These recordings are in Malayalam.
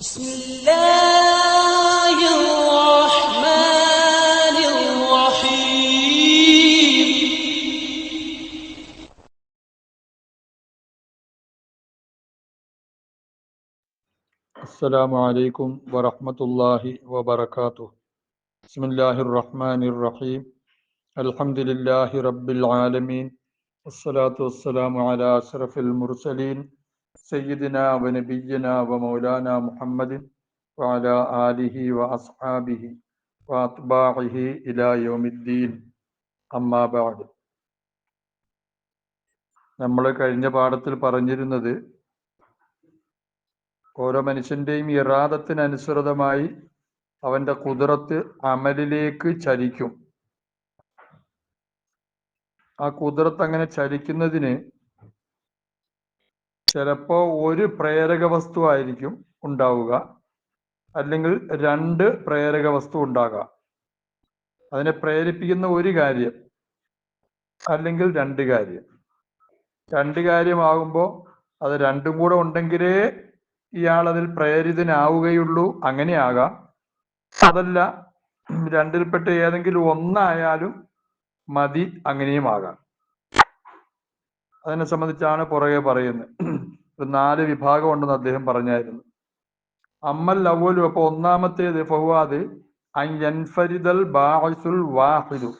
بسم الله الرحمن الرحيم. السلام عليكم ورحمة الله وبركاته. بسم الله الرحمن الرحيم. الحمد لله رب العالمين. والصلاة والسلام على أشرف المرسلين سيدنا ونبينا ومولانا محمد وعلى آله وأصحابه وأتباعه إلى يوم الدين. أما بعد. നമ്മൾ കഴിഞ്ഞ പാഠത്തിൽ പറഞ്ഞിരുന്നത് ഓരോ മനുഷ്യൻ്റെയും ഇറാദത്തിനനുസൃതമായി അവൻ്റെ ഖുദ്റത്ത് അമലിലേക്ക് ചലിക്കും. ആ ഖുദ്റത്ത് അങ്ങനെ ചലിക്കുന്നതിന് ചിലപ്പോൾ ഒരു പ്രേരക വസ്തു ആയിരിക്കും ഉണ്ടാവുക, അല്ലെങ്കിൽ രണ്ട് പ്രേരക വസ്തു ഉണ്ടാകാം. അതിനെ പ്രേരിപ്പിക്കുന്ന ഒരു കാര്യം അല്ലെങ്കിൽ രണ്ട് കാര്യം. രണ്ട് കാര്യമാകുമ്പോൾ അത് രണ്ടും കൂടെ ഉണ്ടെങ്കിലേ ഇയാൾ അതിൽ പ്രേരിതനാവുകയുള്ളൂ. അങ്ങനെയാകാം. അതല്ല, രണ്ടിൽപ്പെട്ട ഏതെങ്കിലും ഒന്നായാലും മതി, അങ്ങനെയും ആകാം. അതിനെ സംബന്ധിച്ചാണ് പുറകെ പറയുന്നത്. ഒരു 4 വിഭാഗം ഉണ്ടെന്ന് അദ്ദേഹം പറഞ്ഞായിരുന്നു. അമ്മൽ അവലു, അപ്പൊ ഒന്നാമത്തേത് ഫഹ്വാദ് അൻഫരിദൽ ബാഇസുൽ വാഹിദു,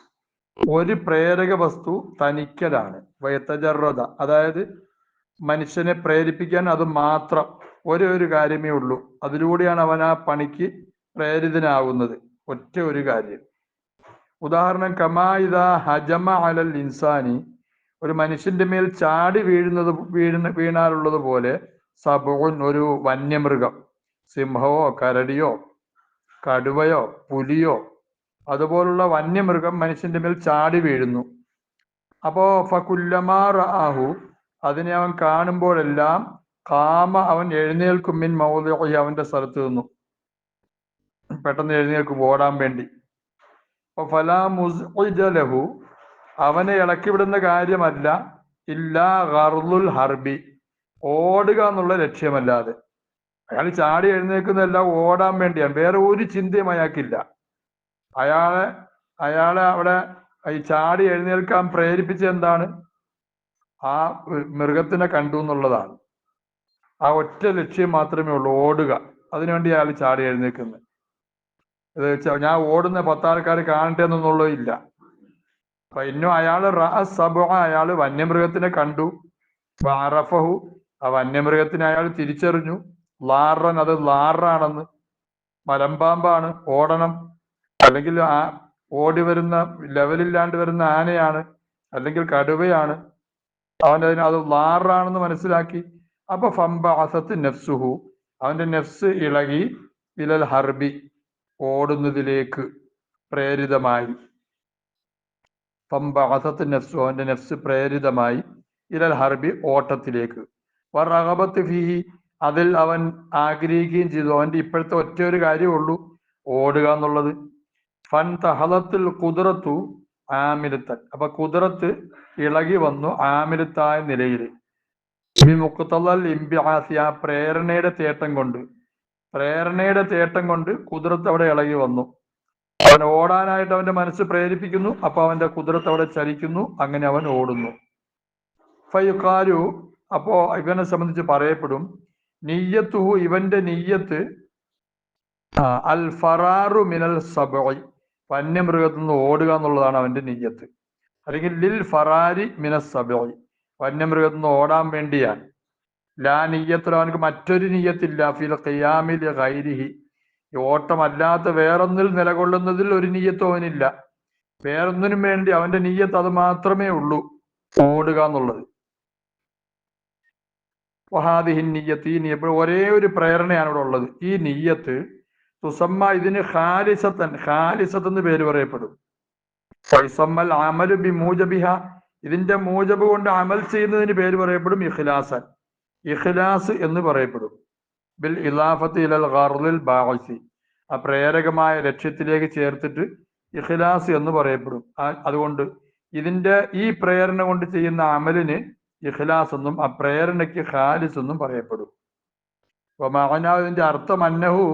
ഒരു പ്രേരക വസ്തു തനിക്കലാണ്. വയതജറദ, അതായത് മനുഷ്യനെ പ്രേരിപ്പിക്കാൻ അത് മാത്രം ഒരു കാര്യമേ ഉള്ളൂ. അതിലൂടെയാണ് അവൻ ആ പണിക്ക് പ്രേരിതനാകുന്നത്. ഒറ്റ ഒരു കാര്യം. ഉദാഹരണം, കമായിദ ഹജമ അലൽ ഇൻസാനി, ഒരു മനുഷ്യന്റെ മേൽ ചാടി വീണാലുള്ളത് പോലെ, സബുൻ, ഒരു വന്യമൃഗം, സിംഹമോ കരടിയോ കടുവയോ പുലിയോ അതുപോലുള്ള വന്യമൃഗം മനുഷ്യന്റെ മേൽ ചാടി വീഴുന്നു. അപ്പോ ഫകുല്ലമാ റആഹു, അതിനെ അവൻ കാണുമ്പോഴെല്ലാം ഖാമ, അവൻ എഴുന്നേൽക്കും, മിൻ മൗദിഇ, അവന്റെ സ്ഥലത്ത് നിന്നു പെട്ടെന്ന് എഴുന്നേൽക്കും ഓടാൻ വേണ്ടി. ഫലാ മുസ്ഇജ ലഹു, അവനെ ഇളക്കി വിടുന്ന കാര്യമല്ല, ഇല്ലാ ഗർളുൽ ഹർബി, ഓടുക എന്നുള്ള ലക്ഷ്യമല്ലാതെ. അയാൾ ചാടി എഴുന്നേൽക്കുന്നതെല്ലാം ഓടാൻ വേണ്ടിയാണ്, വേറെ ഒരു ചിന്തയും അയാൾക്കില്ല. അയാളെ അവിടെ ഈ ചാടി എഴുന്നേൽക്കാൻ പ്രേരിപ്പിച്ച എന്താണ്? ആ മൃഗത്തിനെ കണ്ടു എന്നുള്ളതാണ്. ആ ഒറ്റ ലക്ഷ്യം മാത്രമേ ഉള്ളൂ, ഓടുക. അതിനുവേണ്ടി അയാൾ ചാടി എഴുന്നേൽക്കുന്നത്. ഇത് ഞാൻ ഓടുന്ന 10 ആൾക്കാർ കാണട്ടെ എന്നൊന്നുള്ളതില്ല. അപ്പൊ ഇന്നും അയാള് അയാള് വന്യമൃഗത്തിനെ കണ്ടു. അറഫഹു, ആ വന്യമൃഗത്തിനെ അയാൾ തിരിച്ചറിഞ്ഞു. ലാറൻ, അത് ലാറാണെന്ന്, മലമ്പാമ്പാണ്, ഓടണം. അല്ലെങ്കിൽ ഓടി വരുന്ന ലെവലില്ലാണ്ട് വരുന്ന ആനയാണ്, അല്ലെങ്കിൽ കടുവയാണ്. അത് ലാറാണെന്ന് മനസ്സിലാക്കി. അപ്പൊ ഫംബഅസത്ത് നഫ്സുഹു, അവന്റെ നെഫ്സ് ഇളകി, ഇലൽ ഹർബി, ഓടുന്നതിലേക്ക് പ്രേരിതമായി. ഫംബഅസത്ത് നഫ്സു, അവന്റെ നെഫ്സ് പ്രേരിതമായി, ഇലൽ ഹർബി, ഓട്ടത്തിലേക്ക്. വറഗബത്ത് ഫീഹി, അതിൽ അവൻ ആഗ്രഹിക്കുകയും ചെയ്തു. അവന്റെ ഇപ്പോഴത്തെ ഒറ്റ ഒരു കാര്യമുള്ളൂ, ഓടുക എന്നുള്ളത്. ഫൻ തഹലത്തുൽ ഖുദ്റത്തു ആമിലത്തൻ, അപ്പൊ ഖുദ്റത്ത് ഇളകി വന്നു, ആമിലത്തായ നിലയിൽ. മുഖ്തലൽ ഇംബിആസി, ആ പ്രേരണയുടെ തേട്ടം കൊണ്ട് ഖുദ്റത്ത് അവിടെ ഇളകി വന്നു. അവൻ ഓടാനായിട്ട് അവന്റെ മനസ്സ് പ്രേരിപ്പിക്കുന്നു. അപ്പൊ അവന്റെ ഖുദ്റത്ത് അവിടെ ചലിക്കുന്നു. അങ്ങനെ അവൻ ഓടുന്നു. ഫയുഖാലു, അപ്പോ ഇവനെ സംബന്ധിച്ച് പറയപ്പെടും, നിയ്യത്തുഹു, ഇവന്റെ നിയ്യത്ത്, അൽ ഫറാറു മിനൽ സബഇ, വന്യമൃഗത്തിൽ നിന്ന് ഓടുക എന്നുള്ളതാണ് അവന്റെ നിയ്യത്ത്. അല്ലെങ്കിൽ ലിൽ ഫറാരി മിനസ് സബഇ, വന്യമൃഗത്തിൽ നിന്ന് ഓടാൻ വേണ്ടിയാണ്. ലാ നിയ്യത്തുൽ, അവനക്ക് മറ്റൊരു നിയ്യത്തില്ല. ഫിൽ ഖിയാമിൽ ഗൈരിഹി, ഈ ഓട്ടമല്ലാത്ത വേറൊന്നിൽ നിലകൊള്ളുന്നതിൽ ഒരു നിയ്യത്തും അവനില്ല. വേറൊന്നിനും വേണ്ടി അവന്റെ നിയ്യത്ത് അത് മാത്രമേ ഉള്ളൂ, ഓടുക എന്നുള്ളത്. വഹാദിഹിൻ നിയ്യത്ത്, ഈ നിയ്യത്ത്, ഒരേ ഒരു പ്രേരണയാണ് ഇവിടെ ഉള്ളത്. ഈ നിയ്യത്ത് തുസമ്മ, ഇതിന് ഖാലിസത്തൻ എന്ന് പേര് പറയപ്പെടും. ഫൈസമ്മൽ അമലു ബി മൂജബിഹ, ഇതിന്റെ മൂജബ് കൊണ്ട് അമൽ ചെയ്യുന്നതിന് പേര് പറയപ്പെടും ഇഖ്ലാസൻ, ഇഖ്ലാസ് എന്ന് പറയപ്പെടും. ബിൽ ഇലാഫത്ത് ഇലൽ ഗർളിൽ ബാഇസി, ആ പ്രേരകമായ ലക്ഷ്യത്തിലേക്ക് ചേർത്തിട്ട് ഇഖ്ലാസ് എന്ന് പറയപ്പെടും. അതുകൊണ്ട് ഇതിന്റെ ഈ പ്രേരണ കൊണ്ട് ചെയ്യുന്ന അമലിന് ഇഖ്ലാസ് എന്നും, ആ പ്രേരണയ്ക്ക് ഖാലിസ് എന്നും പറയപ്പെടും. അപ്പൊ മഅനാവിന്റെ അർത്ഥം അന്നഹു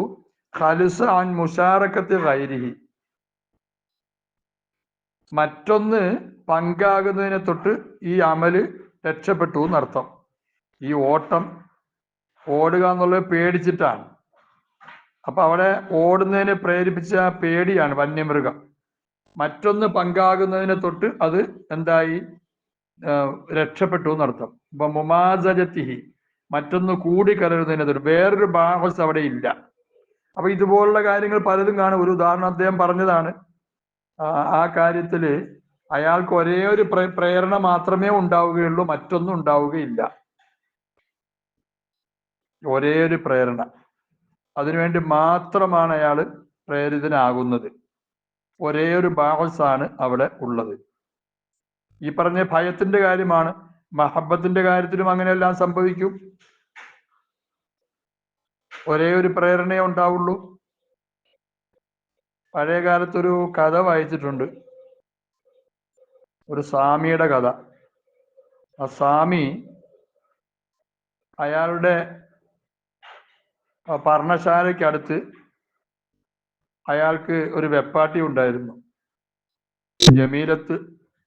ഖലിസ അൻ മുശാറക്കത്തി ഗൈരിഹി, മറ്റൊന്ന് പങ്കാകുന്നതിനെ തൊട്ട് ഈ അമല് രക്ഷപ്പെട്ടു എന്നർത്ഥം. ഈ ഓടുക എന്നുള്ളത് പേടിച്ചിട്ടാണ്. അപ്പൊ അവിടെ ഓടുന്നതിനെ പ്രേരിപ്പിച്ച പേടിയാണ് വന്യമൃഗം. മറ്റൊന്ന് പങ്കാകുന്നതിനെ തൊട്ട് അത് എന്തായി, രക്ഷപ്പെട്ടു എന്നർത്ഥം. അപ്പൊ മുമാസജത്തിഹി, മറ്റൊന്ന് കൂടിക്കലരുന്നതിനെ തൊട്ട്, വേറൊരു ബാഹസ് അവിടെ ഇല്ല. അപ്പൊ ഇതുപോലുള്ള കാര്യങ്ങൾ പലതും കാണും. ഒരു ഉദാഹരണം അദ്ദേഹം പറഞ്ഞതാണ്. ആ കാര്യത്തില് അയാൾക്ക് ഒരേ ഒരു പ്രേരണ മാത്രമേ ഉണ്ടാവുകയുള്ളൂ, മറ്റൊന്നും ഉണ്ടാവുകയില്ല. ഒരേ ഒരു പ്രേരണ, അതിനുവേണ്ടി മാത്രമാണ് അയാൾ പ്രേരിതനാകുന്നത്. ഒരേ ഒരു ബാഹസാണ് അവിടെ ഉള്ളത്. ഈ പറഞ്ഞ ഭയത്തിന്റെ കാര്യമാണ്. മഹബത്തിന്റെ കാര്യത്തിലും അങ്ങനെയെല്ലാം സംഭവിക്കും. ഒരേ ഒരു പ്രേരണയെ ഉണ്ടാവുള്ളൂ. പഴയ കാലത്തൊരു കഥ വായിച്ചിട്ടുണ്ട്, ഒരു സ്വാമിയുടെ കഥ. ആ സ്വാമി അയാളുടെ പർണശാലയ്ക്കടുത്ത് അയാൾക്ക് ഒരു വെപ്പാട്ടി ഉണ്ടായിരുന്നു, ജമീലത്ത്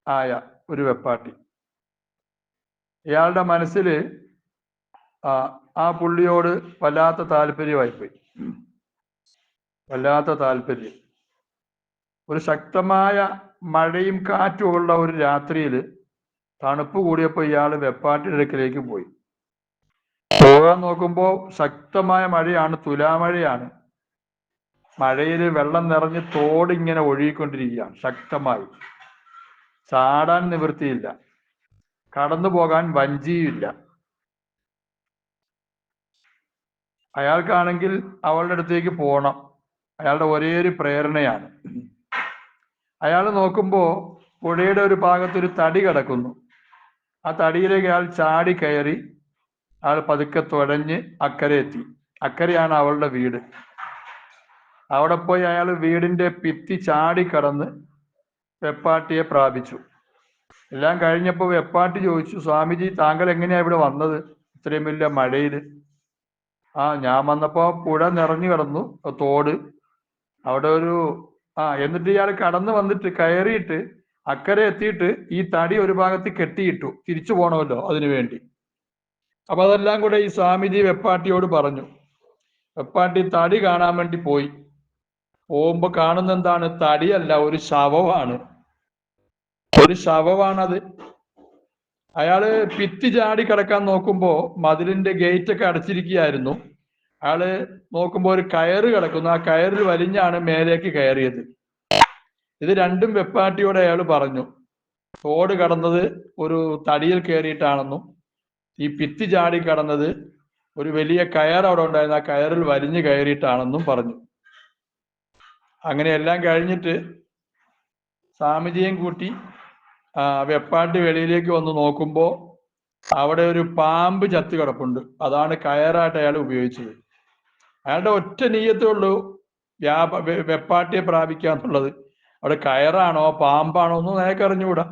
ആയ ഒരു വെപ്പാട്ടി. ഇയാളുടെ മനസ്സിൽ ആ പുള്ളിയോട് വല്ലാത്ത താല്പര്യമായിപ്പോയി, വല്ലാത്ത താല്പര്യം. ഒരു ശക്തമായ മഴയും കാറ്റും ഉള്ള ഒരു രാത്രിയിൽ തണുപ്പ് കൂടിയപ്പോൾ ഇയാൾ വെപ്പാട്ടിയുടെ അടുക്കിലേക്ക് പോയി. പോകാൻ നോക്കുമ്പോൾ ശക്തമായ മഴയാണ്, തുലാമഴയാണ്. മഴയിൽ വെള്ളം നിറഞ്ഞ് തോടിങ്ങനെ ഒഴുകിക്കൊണ്ടിരിക്കുകയാണ് ശക്തമായി. ചാടാൻ നിവൃത്തിയില്ല, കടന്നു പോകാൻ വഞ്ചിയുമില്ല. അയാൾക്കാണെങ്കിൽ അവളുടെ അടുത്തേക്ക് പോകണം, അയാളുടെ ഒരേ ഒരു പ്രേരണയാണ്. അയാൾ നോക്കുമ്പോൾ പുഴയുടെ ഒരു ഭാഗത്തൊരു തടി കിടക്കുന്നു. ആ തടിയിലേക്ക് അയാൾ ചാടി കയറി, അയാൾ പതുക്കെ തുഴഞ്ഞ് അക്കരെ എത്തി. അക്കരെയാണ് അവളുടെ വീട്. അവിടെ പോയി അയാൾ വീടിന്റെ ഭിത്തി ചാടി കടന്ന് വെപ്പാട്ടിയെ പ്രാപിച്ചു. എല്ലാം കഴിഞ്ഞപ്പോൾ വെപ്പാട്ടി ചോദിച്ചു, സ്വാമിജി താങ്കൾ എങ്ങനെയാ ഇവിടെ വന്നത് ഇത്രയും വലിയ മഴയിൽ? ഞാൻ വന്നപ്പോ പുഴ നിറഞ്ഞു കിടന്നു, തോട് അവിടെ ഒരു എന്നിട്ട് ഇയാൾ കടന്നു വന്നിട്ട് കയറിയിട്ട് അക്കരെ എത്തിയിട്ട് ഈ തടി ഒരു ഭാഗത്ത് കെട്ടിയിട്ടു, തിരിച്ചു പോകണമല്ലോ അതിനു വേണ്ടി. അപ്പൊ അതെല്ലാം കൂടെ ഈ സ്വാമിജി വെപ്പാട്ടിയോട് പറഞ്ഞു. വെപ്പാട്ടി തടി കാണാൻ വേണ്ടി പോയി. പോകുമ്പോ കാണുന്ന എന്താണ്? തടിയല്ല, ഒരു ശവമാണ്. ഒരു ശവമാണത്. അയാള് ഭിത്തി ചാടി കിടക്കാൻ നോക്കുമ്പോ മതിലിന്റെ ഗേറ്റ് ഒക്കെ അടച്ചിരിക്കുകയായിരുന്നു. അയാള് നോക്കുമ്പോ ഒരു കയറ് കിടക്കുന്നു, ആ കയറിൽ വലിഞ്ഞാണ് മേലേക്ക് കയറിയത്. ഇത് രണ്ടും വെപ്പാട്ടിയോട് അയാൾ പറഞ്ഞു. തോട് കടന്നത് ഒരു തടിയിൽ കയറിയിട്ടാണെന്നും ഈ ഭിത്തി ചാടി കടന്നത് ഒരു വലിയ കയർ അവിടെ ഉണ്ടായിരുന്നു, ആ കയറിൽ വലിഞ്ഞു കയറിയിട്ടാണെന്നും പറഞ്ഞു. അങ്ങനെ എല്ലാം കഴിഞ്ഞിട്ട് സ്വാമിജിയും കൂട്ടി വെപ്പാട്ടി വെളിയിലേക്ക് വന്ന് നോക്കുമ്പോൾ അവിടെ ഒരു പാമ്പ് ചത്തു കിടപ്പുണ്ട്. അതാണ് കയറായിട്ട് അയാൾ ഉപയോഗിച്ചത്. അയാളുടെ ഒറ്റ നീയത്തേ ഉള്ളൂ വെപ്പാട്ടിയെ പ്രാപിക്കുക എന്നുള്ളത്. അവിടെ കയറാണോ പാമ്പാണോ ഒന്നും നേരെ അറിഞ്ഞുകൂടാ.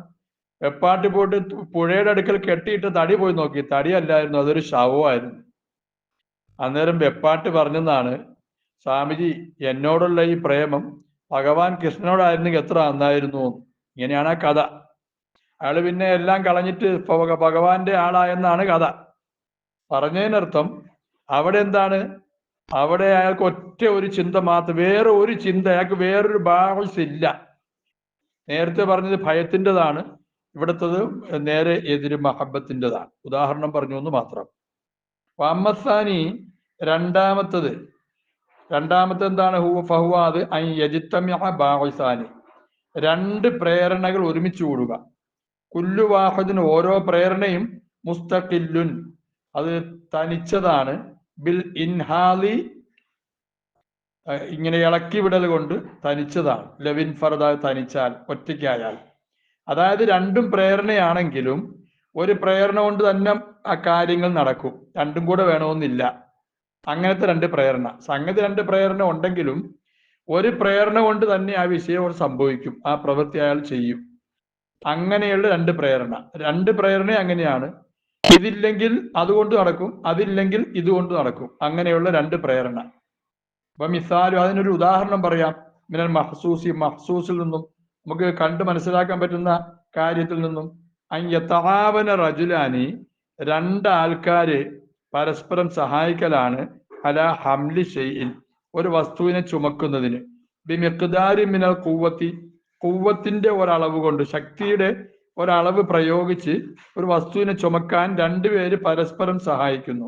വെപ്പാട്ടി പോയിട്ട് പുഴയുടെ അടുക്കൽ കെട്ടിയിട്ട് തടി പോയി നോക്കി, തടിയല്ലായിരുന്നു, അതൊരു ശവമായിരുന്നു. അന്നേരം വെപ്പാട്ടി പറഞ്ഞെന്നാണ്, സ്വാമിജി എന്നോടുള്ള ഈ പ്രേമം ഭഗവാൻ കൃഷ്ണനോടായിരുന്നെങ്കിൽ എത്ര നന്നായിരുന്നു. ഇങ്ങനെയാണ് ആ കഥ. അയാൾ പിന്നെ എല്ലാം കളഞ്ഞിട്ട് ഭഗവാന്റെ ആളായെന്നാണ് കഥ. പറഞ്ഞതിനർത്ഥം അവിടെ എന്താണ്, അവിടെ അയാൾക്ക് ഒറ്റ ഒരു ചിന്ത മാത്രം, വേറെ ഒരു ചിന്ത, അയാൾക്ക് വേറൊരു ബാഹസ് ഇല്ല. നേരത്തെ പറഞ്ഞത് ഭയത്തിൻ്റെതാണ്, ഇവിടുത്തത് നേരെ എതിര് മഹബത്തിൻ്റെതാണ്. ഉദാഹരണം പറഞ്ഞു എന്ന് മാത്രം. അമ്മസാനി രണ്ടാമത്തെ എന്താണ്? ഫഹുവാദ് ഐ യജിത്തമ്യ ബാഹസാനി, രണ്ട് പ്രേരണകൾ ഒരുമിച്ച് കൂടുക. കുല്ലു വാഹിദിന്, ഓരോ പ്രേരണയും മുസ്തഖില്ലുൻ, അത് തനിച്ചതാണ്. ബിൽ ഇൻഹാലി, ഇങ്ങനെ ഇളക്കി വിടൽ കൊണ്ട് തനിച്ചതാണ്. ലവിൻ ഫർദ, തനിച്ചാൽ, ഒറ്റയ്ക്കായാൽ. അതായത് രണ്ടും പ്രേരണയാണെങ്കിലും ഒരു പ്രേരണ കൊണ്ട് തന്നെ ആ കാര്യങ്ങൾ നടക്കും, രണ്ടും കൂടെ വേണമെന്നില്ല. അങ്ങനത്തെ രണ്ട് പ്രേരണ, സംഗതി രണ്ട് പ്രേരണ ഉണ്ടെങ്കിലും ഒരു പ്രേരണ കൊണ്ട് തന്നെ ആ വിഷയം സംഭവിക്കും, ആ പ്രവൃത്തി അയാൾ ചെയ്യും. അങ്ങനെയുള്ള രണ്ട് പ്രേരണ അങ്ങനെയാണ്. ഇതില്ലെങ്കിൽ അതുകൊണ്ട് നടക്കും, അതില്ലെങ്കിൽ ഇതുകൊണ്ട് നടക്കും. അങ്ങനെയുള്ള രണ്ട് പ്രേരണ. അപ്പൊ മിസാലും അതിനൊരു ഉദാഹരണം പറയാം. മിനൽ മഹ്സൂസി, മഹ്സൂസിൽ നിന്നും നമുക്ക് കണ്ട് മനസ്സിലാക്കാൻ പറ്റുന്ന കാര്യത്തിൽ നിന്നും. യതആവന റജുലാനി, രണ്ടാൾക്കാര് പരസ്പരം സഹായിക്കലാണ് അലാ ഹംലി ഷൈഇൻ, ഒരു വസ്തുവിനെ ചുമക്കുന്നതിന്. ബിമിഖ്ദാരി മിനൽ ഖുവ്വത്തി, ഖുവ്വത്തിന്റെ ഒരളവ് കൊണ്ട്, ശക്തിയുടെ ഒരളവ് പ്രയോഗിച്ച് ഒരു വസ്തുവിനെ ചുമക്കാൻ രണ്ടുപേര് പരസ്പരം സഹായിക്കുന്നു.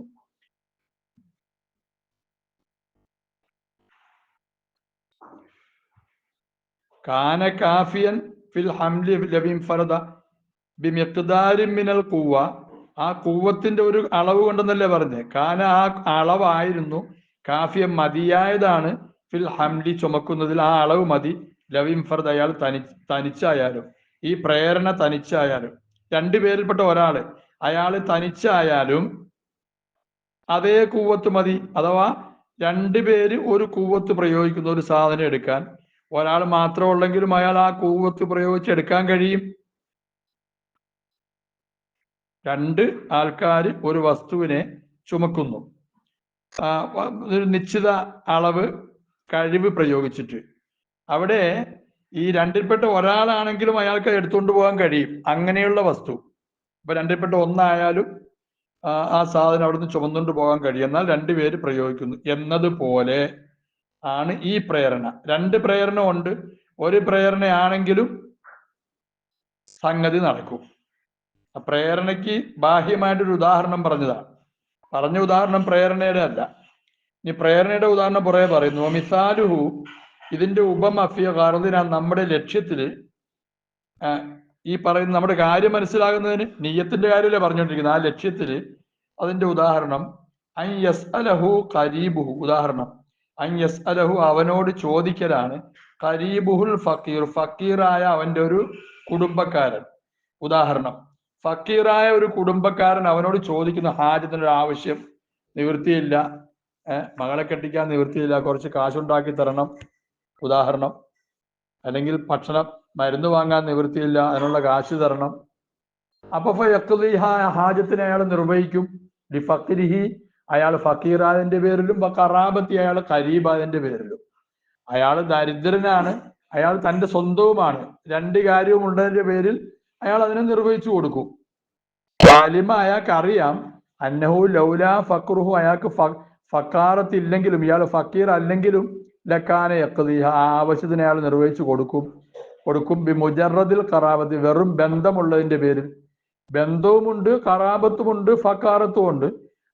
കാന കാഫിയൻ ഫിൽ ഹംലി ലബിൻ ഫറദ ബിമിഖ്ദാരി മിനൽ ഖുവ്വ, ആ ഖുവ്വത്തിന്റെ ഒരു അളവ് കൊണ്ടെന്നല്ലേ പറഞ്ഞത്. കാന, ആ അളവായിരുന്നു, കാഫിയൻ മതിയായതാണ്, ഫിൽ ഹംലി ചുമക്കുന്നതിൽ ആ അളവ് മതി, ലവിൻ ഫർദ് അയാൾ തനിച്ചായാലും, ഈ പ്രേരണ തനിച്ചായാലും, രണ്ടുപേരിൽപ്പെട്ട ഒരാള് അയാൾ തനിച്ചായാലും അതേ കൂവത്ത് മതി. അഥവാ രണ്ടുപേര് ഒരു കൂവത്ത് പ്രയോഗിക്കുന്ന ഒരു സാധനം എടുക്കാൻ ഒരാൾ മാത്രം ഉള്ളെങ്കിലും അയാൾ ആ കൂവത്ത് പ്രയോഗിച്ച് എടുക്കാൻ കഴിയും. രണ്ട് ആൾക്കാർ ഒരു വസ്തുവിനെ ചുമക്കുന്നു, ഒരു നിശ്ചിത അളവ് കഴിവ് പ്രയോഗിച്ചിട്ട്. അവിടെ ഈ രണ്ടിൽപ്പെട്ട ഒരാളാണെങ്കിലും അയാൾക്ക് എടുത്തുകൊണ്ട് പോകാൻ കഴിയും, അങ്ങനെയുള്ള വസ്തു. ഇപ്പൊ രണ്ടിൽപ്പെട്ട ഒന്നായാലും ആ സാധനം അവിടുന്ന് ചുമന്നുകൊണ്ട് പോകാൻ കഴിയും. എന്നാൽ രണ്ടുപേര് പ്രയോഗിക്കുന്നു എന്നതുപോലെ ആണ് ഈ പ്രേരണ. രണ്ട് പ്രേരണ ഉണ്ട്, ഒരു പ്രേരണയാണെങ്കിലും സംഗതി നടക്കും. ആ പ്രേരണയ്ക്ക് ബാഹ്യമായിട്ടൊരു ഉദാഹരണം പറഞ്ഞതാണ്. പറഞ്ഞ ഉദാഹരണം പ്രേരണയുടെ അല്ല. ഈ പ്രേരണയുടെ ഉദാഹരണം പുറകെ പറയുന്നു. മിസാലുഹു, ഇതിന്റെ ഉപമഫിയ ഗർദിന, നമ്മുടെ ലക്ഷ്യത്തില്, ഈ പറയുന്ന നമ്മുടെ കാര്യം മനസ്സിലാകുന്നതിന്, നിയ്യത്തിന്റെ കാര്യമല്ലേ പറഞ്ഞുകൊണ്ടിരിക്കുന്നത്, ആ ലക്ഷ്യത്തില് അതിന്റെ ഉദാഹരണം അൻ യസ്അലഹു ഖരീബുഹു, ഉദാഹരണം അൻ യസ്അലഹു, അവനോട് ചോദിക്കലാണ്, ഖരീബുഹുൽ ഫക്കീർ, ഫക്കീറായ അവന്റെ ഒരു കുടുംബക്കാരൻ. ഉദാഹരണം, ഫക്കീറായ ഒരു കുടുംബക്കാരൻ അവനോട് ചോദിക്കുന്ന ഹാജത്തിനൊരു ആവശ്യം, നിവൃത്തിയില്ല, മകളെ കെട്ടിക്കാൻ നിവൃത്തിയില്ല, കുറച്ച് കാശുണ്ടാക്കി തരണം, ഉദാഹരണം. അല്ലെങ്കിൽ ഭക്ഷണം, മരുന്ന് വാങ്ങാൻ നിവൃത്തിയില്ല, അതിനുള്ള കാശ് തരണം. അപ്പൊ ഹാജത്തിനെ അയാൾ നിർവഹിക്കും. ഫക്കിരിഹി, അയാൾ ഫക്കീറായതിന്റെ പേരിലും, ഖറാബത്തി, അയാൾ ഖരീബായതിന്റെ പേരിലും. അയാൾ ദരിദ്രനാണ്, അയാൾ തന്റെ സ്വന്തവുമാണ്, രണ്ട് കാര്യവും ഉള്ളതിന്റെ പേരിൽ അയാൾ അതിനെ നിർവഹിച്ചു കൊടുക്കും. അലിമ, അയാൾക്ക് അറിയാം, അന്നഹു ലൗല ഫക്രുഹു, അയാൾക്ക് ഫക്കാറത്തില്ലെങ്കിലും, ഇയാൾ ഫക്കീർ അല്ലെങ്കിലും, ലക്കാന യഖ്ദിഹ, ആ ആവശ്യത്തിന് അയാൾ നിർവഹിച്ചു കൊടുക്കും. ബി മുജറദിൽ ഖറാബത്തി, വെറും ബന്ധമുള്ളതിന്റെ പേരിൽ. ബന്ധവുമുണ്ട്, ഖറാബത്തുമുണ്ട്, ഫക്കാറത്തും ഉണ്ട്.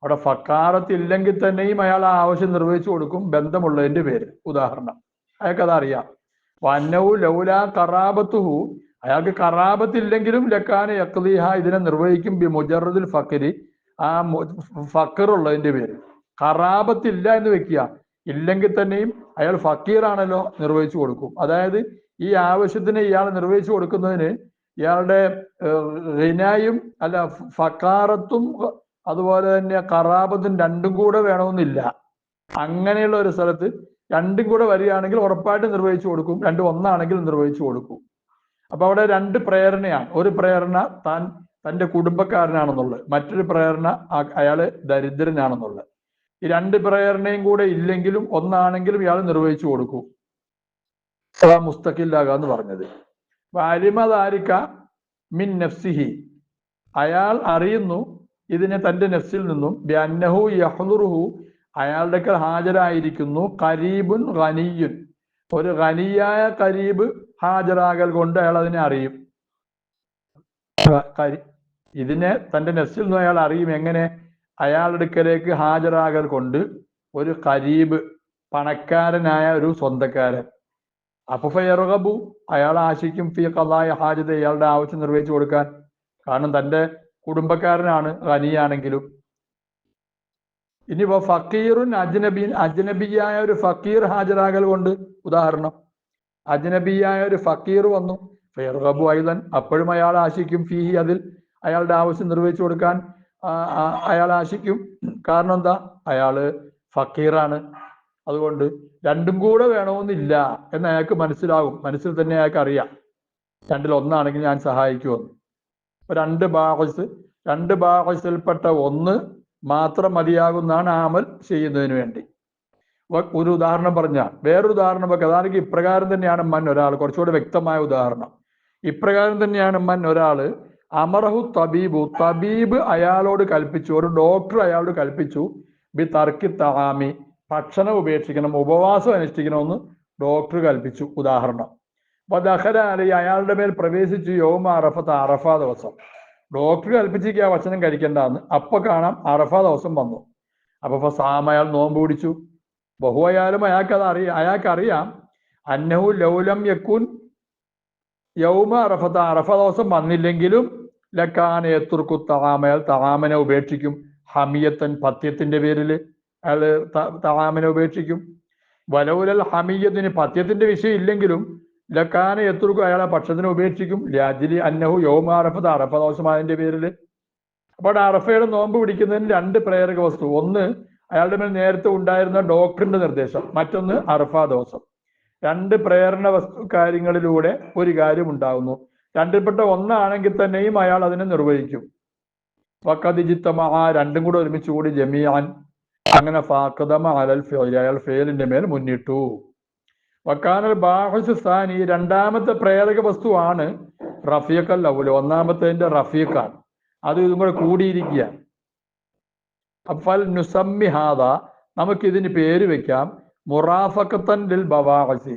അവിടെ ഫക്കാറത്ത് ഇല്ലെങ്കിൽ തന്നെയും അയാൾ ആ ആവശ്യം നിർവഹിച്ചു കൊടുക്കും, ബന്ധമുള്ളതിന്റെ പേരിൽ. ഉദാഹരണം, അയാൾക്കത് അറിയാം. വന്നഹു ലൗല ഖറാബത്തുഹു, അയാൾക്ക് ഖറാബത്തില്ലെങ്കിലും ലക്കാന യഖ്ദിഹ, ഇതിനെ നിർവഹിക്കും. ബി മുജറദിൽ ഫക്കരി, ആ ഫക്കർ ഉള്ളതിന്റെ പേരിൽ. ഖറാബത്തില്ല എന്ന് വെക്കുക, ഇല്ലെങ്കിൽ തന്നെയും അയാൾ ഫക്കീറാണല്ലോ, നിർവഹിച്ചു കൊടുക്കും. അതായത് ഈ ആവശ്യത്തിന് ഇയാൾ നിർവഹിച്ചു കൊടുക്കുന്നതിന് ഇയാളുടെ റിനായും അല്ല ഫക്കാറത്തും അതുപോലെ തന്നെ ഖറാബത്തും രണ്ടും കൂടെ വേണമെന്നില്ല. അങ്ങനെയുള്ള ഒരു സ്ഥലത്ത് രണ്ടും കൂടെ വരികയാണെങ്കിൽ ഉറപ്പായിട്ട് നിർവഹിച്ചു കൊടുക്കും, രണ്ടും ഒന്നാണെങ്കിൽ നിർവഹിച്ചു കൊടുക്കും. അപ്പൊ അവിടെ രണ്ട് പ്രേരണയാണ്. ഒരു പ്രേരണ തന്റെ കുടുംബക്കാരനാണെന്നുള്ളത്, മറ്റൊരു പ്രേരണ അയാള് ദരിദ്രനാണെന്നുള്ളത്. ഈ രണ്ട് പ്രേരണയും കൂടെ ഇല്ലെങ്കിലും ഒന്നാണെങ്കിലും ഇയാൾ നിർവഹിച്ചു കൊടുക്കും. മുസ്തഖില്ലാകാന്ന് പറഞ്ഞത്. അലിമദാരിക മിൻ നഫ്സിഹി, അയാൾ അറിയുന്നു ഇതിനെ തന്റെ നഫ്സിൽ നിന്നും. ബിഅന്നഹു യഹ്ദുറുഹു, അയാളുടെ ഹാജരായിരിക്കുന്നു. ഖരീബുൻ ഖനിയുൻ, ഒരു ഖനിയായ ഖരീബ് ഹാജരാകൽ കൊണ്ട് അയാൾ അതിനെ അറിയും. ഇതിനെ തന്റെ നഫ്സിൽ നിന്നും അയാൾ അറിയും. എങ്ങനെ? അയാളുടെ അടുക്കലേക്ക് ഹാജരാകൽ കൊണ്ട് ഒരു ഖരീബ്, പണക്കാരനായ ഒരു സ്വന്തക്കാരൻ. അപ്പൊ ഫയർഗബു, അയാൾ ആശിക്കും ഫി ഖളായ ഹാജത, ഇയാളുടെ ആവശ്യം നിർവഹിച്ചു കൊടുക്കാൻ. കാരണം തന്റെ കുടുംബക്കാരനാണ്, ഖനിയാണെങ്കിലും. ഇനി ഫക്കീറുൻ അജ്നബീൻ, അജ്നബിയായ ഒരു ഫക്കീർ ഹാജരാകൽ കൊണ്ട്. ഉദാഹരണം, അജ്നബിയായ ഒരു ഫക്കീർ വന്നു, ഫയർഗബു ഐദൻ, അപ്പോഴും അയാൾ ആശിക്കും ഫീഹി, അതിൽ അയാളുടെ ആവശ്യം നിർവഹിച്ചു കൊടുക്കാൻ അയാൾ ആശിക്കും. കാരണം എന്താ? അയാള് ഫക്കീറാണ്. അതുകൊണ്ട് രണ്ടും കൂടെ വേണമെന്നില്ല എന്ന് അയാൾക്ക് മനസ്സിലാകും. മനസ്സിൽ തന്നെ അയാൾക്ക് അറിയാം, രണ്ടിൽ ഒന്നാണെങ്കിൽ ഞാൻ സഹായിക്കുമെന്ന്. രണ്ട് ബാഹസ്, രണ്ട് ബാഇസിൽപ്പെട്ട ഒന്ന് മാത്രം മതിയാകുന്നതാണ് അമൽ ചെയ്യുന്നതിന് വേണ്ടി. ഒരു ഉദാഹരണം പറഞ്ഞാൽ വേറൊരു ഉദാഹരണം വെക്കുക. അതാണെങ്കിൽ ഇപ്രകാരം തന്നെയാണ് മൻ ഒരാൾ, കുറച്ചുകൂടി വ്യക്തമായ ഉദാഹരണം. ഇപ്രകാരം തന്നെയാണ് മൻ ഒരാൾ അമറഹു തബീബു, തബീബ് അയാളോട് കൽപ്പിച്ചു, ഒരു ഡോക്ടർ അയാളോട് കൽപ്പിച്ചു, ബി തർക്കി തആമി, ഭക്ഷണം ഉപേക്ഷിക്കണം, ഉപവാസം അനുഷ്ഠിക്കണമെന്ന് ഡോക്ടർ കൽപ്പിച്ചു. ഉദാഹരണം. അപ്പൊ ദഖല അലൈഹി, അയാളുടെ മേൽ പ്രവേശിച്ചു യൗമ അറഫത്ത്, അറഫ ദിവസം. ഡോക്ടർ കൽപ്പിച്ചിരിക്കുക ഭക്ഷണം കഴിക്കേണ്ടെന്ന്. അപ്പൊ കാണാം അറഫ ദിവസം വന്നു. അപ്പൊ സാമ, അയാൾ നോമ്പ് പിടിച്ചു. ബഹുവയാലും അയാൾക്കറിയാം അന്നഹു ലൗലം യക്കുൻ യൗമ അറഫത്ത്, അറഫ ദിവസം വന്നില്ലെങ്കിലും ലക്കാന യത്രുക്കു തആമ, അയാൾ തആമനെ ഉപേക്ഷിക്കും. ഹമിയത്തൻ, പഥ്യത്തിന്റെ പേരിൽ അയാൾ തആമനെ ഉപേക്ഷിക്കും. വലൗലൽ ഹമിയത്തിന്, പഥ്യത്തിന്റെ വിഷയം ഇല്ലെങ്കിലും ലക്കാന യത്രുക്കു, അയാളെ ഭക്ഷണത്തിനെ ഉപേക്ഷിക്കും. ലാജിലി അന്നഹു യൗമ അറഫത്ത്, അറഫ ദിവസം അതിന്റെ പേരിൽ. അപ്പോൾ അറഫയുടെ നോമ്പ് പിടിക്കുന്നതിന് രണ്ട് പ്രേരക വസ്തു. ഒന്ന് അയാളുടെ മേൽ നേരത്തെ ഉണ്ടായിരുന്ന ഡോക്ടറിന്റെ നിർദ്ദേശം, മറ്റൊന്ന് അറഫ ദിവസം. രണ്ട് പ്രേരണ വസ്തു കാര്യങ്ങളിലൂടെ ഒരു കാര്യം ഉണ്ടാകുന്നു. രണ്ടിൽപ്പെട്ട ഒന്നാണെങ്കിൽ തന്നെയും അയാൾ അതിനെ നിർവഹിക്കും. വഖദിജിത്തമ, രണ്ടും കൂടെ ഒരുമിച്ച് കൂടി ജമീഅൻ, അങ്ങനെ ഫാഖദമ അലൽ ഫിഅൽ, അയാൾ ഫേലിന്റെ മേൽ മുന്നിട്ടു. വക്കാനൽ ബാഹിസ് സാനി, രണ്ടാമത്തെ പ്രേരക വസ്തുവാണ് റഫീഖൽ അവ്വൽ, ഒന്നാമത്തേതിന്റെ റഫീഖാണ്. അത് ഇതും കൂടെ കൂടിയിരിക്കുക. അഫൽ നുസമ്മി ഹാദ, നമുക്കിതിന് പേര് വെക്കാം മുറാഫഖത്തൻ ലിൽ ബവാഇസി,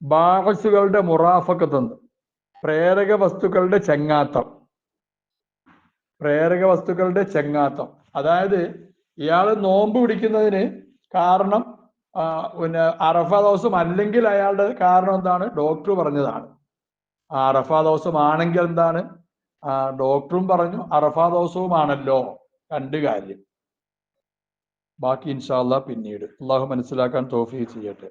ബാഇസുകളുടെ മുറാഫഖത്തെന്ന്, പ്രേരക വസ്തുക്കളുടെ ചെങ്ങാത്തം. പ്രേരക വസ്തുക്കളുടെ ചെങ്ങാത്തം, അതായത് ഇയാൾ നോമ്പ് പിടിക്കുന്നതിന് കാരണം പിന്നെ അറഫ ദിവസം അല്ലെങ്കിൽ അയാളുടെ കാരണം എന്താണ്? ഡോക്ടർ പറഞ്ഞതാണ്. അറഫ ദിവസം ആണെങ്കിൽ എന്താണ്? ഡോക്ടറും പറഞ്ഞു, അറഫ ദിവസവുമാണല്ലോ. രണ്ട് കാര്യം. ബാക്കി ഇൻഷാ അല്ലാഹ് പിന്നീട്. അള്ളാഹു മനസ്സിലാക്കാൻ തൗഫീഖ് ചെയ്യട്ടെ.